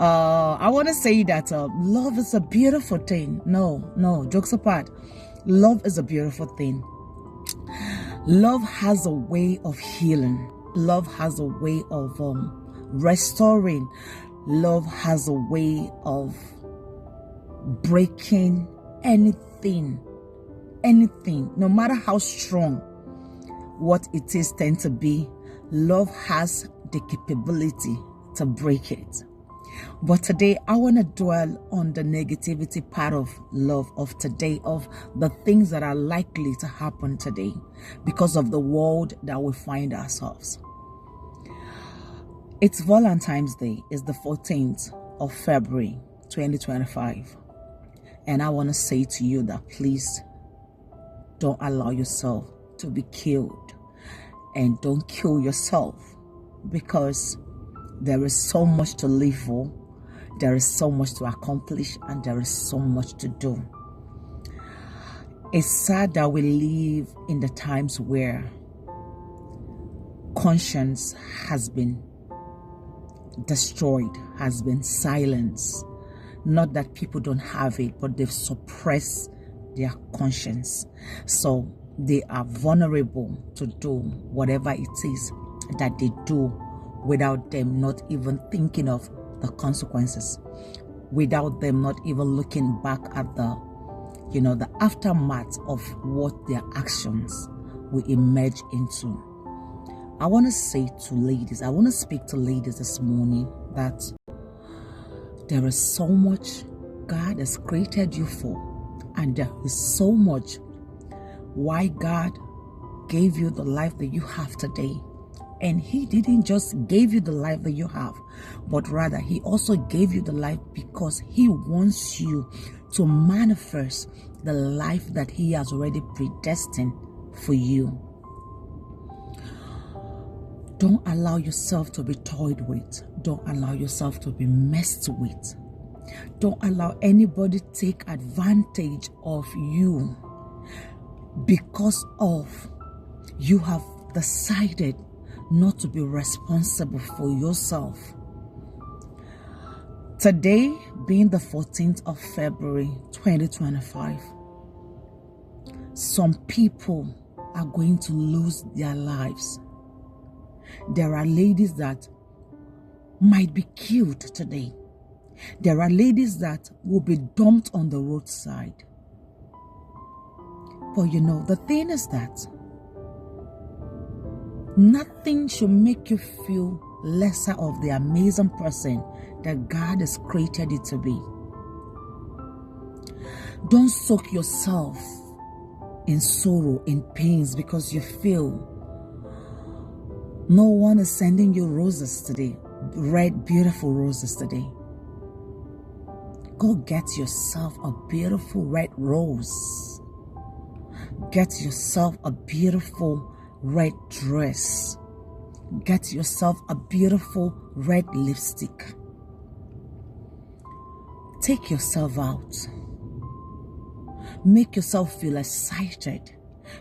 I want to say that love is a beautiful thing. No, jokes apart. Love is a beautiful thing. Love has a way of healing. Love has a way of restoring. Love has a way of breaking anything, no matter how strong what it is tend to be. Love has the capability to break it. But today I want to dwell on the negativity part of love of today, of the things that are likely to happen today because of the world that we find ourselves. It's Valentine's Day. It's the 14th of February 2025, and I want to say to you that please don't allow yourself to be killed, and don't kill yourself, because there is so much to live for, there is so much to accomplish, and there is so much to do. It's sad that we live in the times where conscience has been destroyed, has been silenced. Not that people don't have it, but they've suppressed their conscience. So they are vulnerable to do whatever it is that they do without them not even thinking of the consequences, without them not even looking back at the aftermath of what their actions will emerge into. I want to say to ladies, I want to speak to ladies this morning that there is so much God has created you for, and there is so much why God gave you the life that you have today. And he didn't just give you the life that you have, but rather he also gave you the life because he wants you to manifest the life that he has already predestined for you. Don't allow yourself to be toyed with. Don't allow yourself to be messed with. Don't allow anybody take advantage of you because of you have decided not to be responsible for yourself. Today, being the 14th of February 2025, some people are going to lose their lives. There are ladies that might be killed today. There are ladies that will be dumped on the roadside. But the thing is that nothing should make you feel lesser of the amazing person that God has created you to be. Don't soak yourself in sorrow, in pains, because you feel no one is sending you roses today, red, beautiful roses today. Go get yourself a beautiful red rose. Get yourself a beautiful red dress. Get yourself a beautiful red lipstick. Take yourself out. Make yourself feel excited.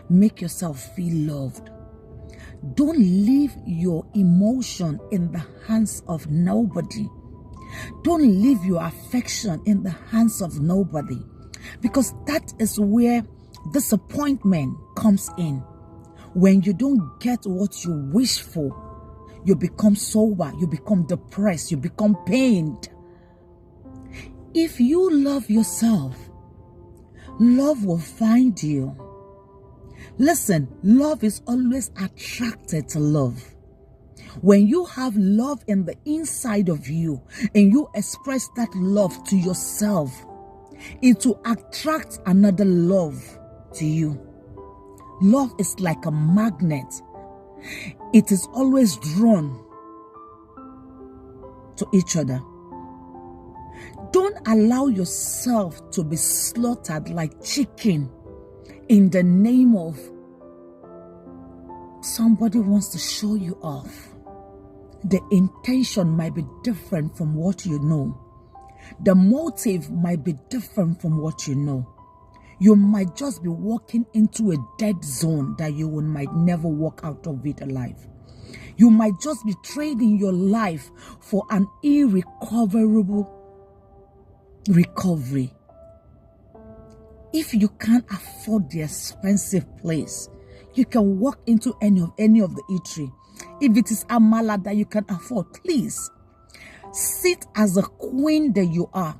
Make yourself feel loved. Don't leave your emotion in the hands of nobody. Don't leave your affection in the hands of nobody, because that is where disappointment comes in. When you don't get what you wish for, you become sober, you become depressed, you become pained. If you love yourself, love will find you. Listen, love is always attracted to love. When you have love in the inside of you and you express that love to yourself, it will attract another love to you. Love is like a magnet. It is always drawn to each other. Don't allow yourself to be slaughtered like chicken in the name of somebody wants to show you off. The intention might be different from what you know. The motive might be different from what you know. You might just be walking into a dead zone that you might never walk out of it alive. You might just be trading your life for an irrecoverable recovery. If you can't afford the expensive place, you can walk into any of the eatery. If it is amala that you can afford, please sit as a queen that you are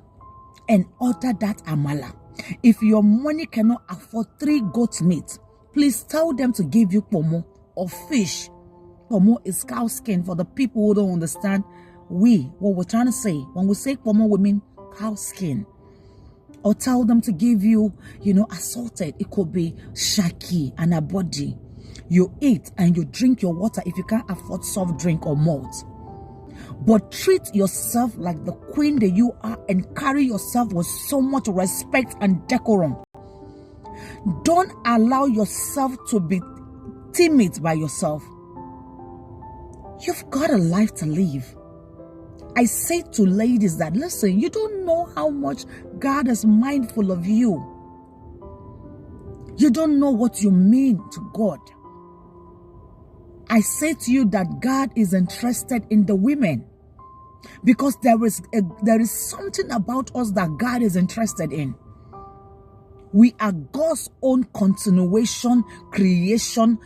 and order that amala. If your money cannot afford 3 goat meat, please tell them to give you pomo or fish. Pomo is cow skin. For the people who don't understand, what we're trying to say, when we say pomo, we mean cow skin. Or tell them to give you, assorted. It could be shaki and a body. You eat and you drink your water if you can't afford soft drink or malt. But treat yourself like the queen that you are and carry yourself with so much respect and decorum. Don't allow yourself to be timid by yourself. You've got a life to live. I say to ladies that, listen, you don't know how much God is mindful of you. You don't know what you mean to God. I say to you that God is interested in the women, because there is something about us that God is interested in. We are God's own continuation, creation,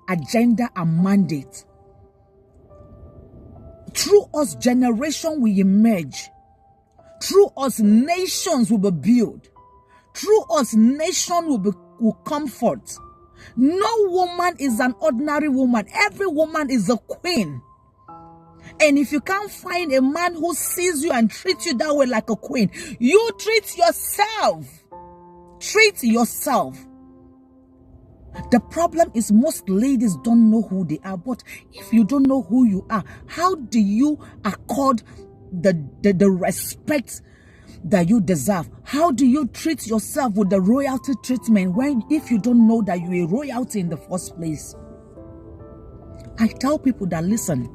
agenda and mandate. Through us, generation will emerge. Through us, nations will be built. Through us, nation will come forth. No woman is an ordinary woman. Every woman is a queen. And if you can't find a man who sees you and treats you that way like a queen, you treat yourself. Treat yourself. The problem is most ladies don't know who they are. But if you don't know who you are, how do you accord the respect that you deserve? How do you treat yourself with the royalty treatment if you don't know that you're a royalty in the first place? I tell people that, listen,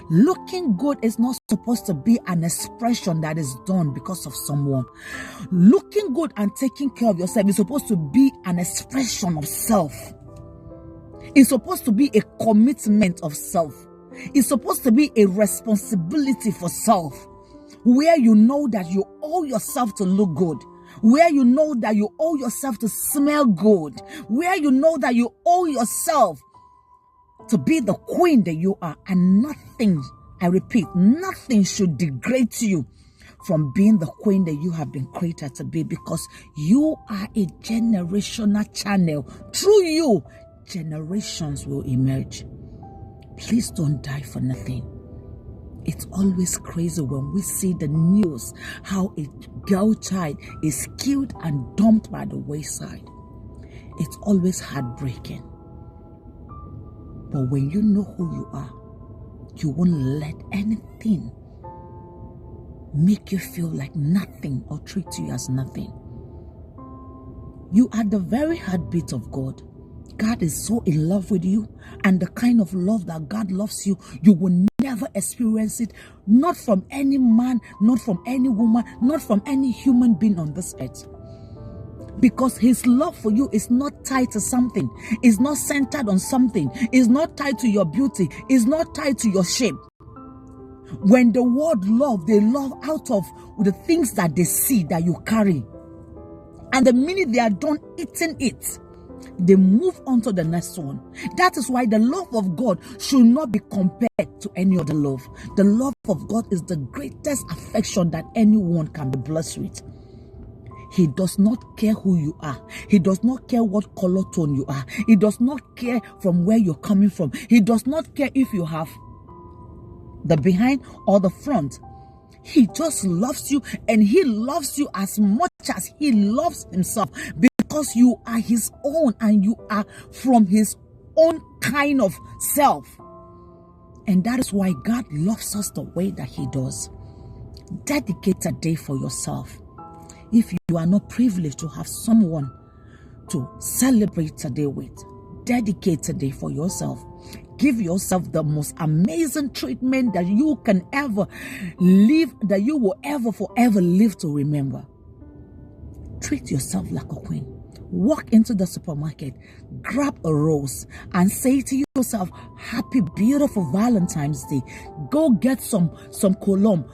looking good is not supposed to be an expression that is done because of someone. Looking good and taking care of yourself is supposed to be an expression of self. It's supposed to be a commitment of self. It's supposed to be a responsibility for self, where you know that you owe yourself to look good, where you know that you owe yourself to smell good, where you know that you owe yourself to be the queen that you are. And nothing, I repeat, nothing should degrade you from being the queen that you have been created to be, because you are a generational channel. Through you, generations will emerge. Please don't die for nothing. It's always crazy when we see the news, how a girl child is killed and dumped by the wayside. It's always heartbreaking. But when you know who you are, you won't let anything make you feel like nothing or treat you as nothing. You are the very heartbeat of God. God is so in love with you, and the kind of love that God loves you, you will never experience it, not from any man, not from any woman, not from any human being on this earth. Because his love for you is not tied to something, is not centered on something, is not tied to your beauty, is not tied to your shape. When the word love, they love out of the things that they see that you carry. And the minute they are done eating it, they move on to the next one. That is why the love of God should not be compared to any other love. The love of God is the greatest affection that anyone can be blessed with. He does not care who you are. He does not care what color tone you are. He does not care from where you're coming from. He does not care if you have the behind or the front. He just loves you, and he loves you as much as he loves himself, because you are his own and you are from his own kind of self. And that is why God loves us the way that he does. Dedicate a day for yourself. If you are not privileged to have someone to celebrate today with, dedicate a day for yourself. Give yourself the most amazing treatment that you can ever live, that you will ever forever live to remember. Treat yourself like a queen. Walk into the supermarket, grab a rose, and say to yourself happy, beautiful Valentine's Day. Go get some cologne.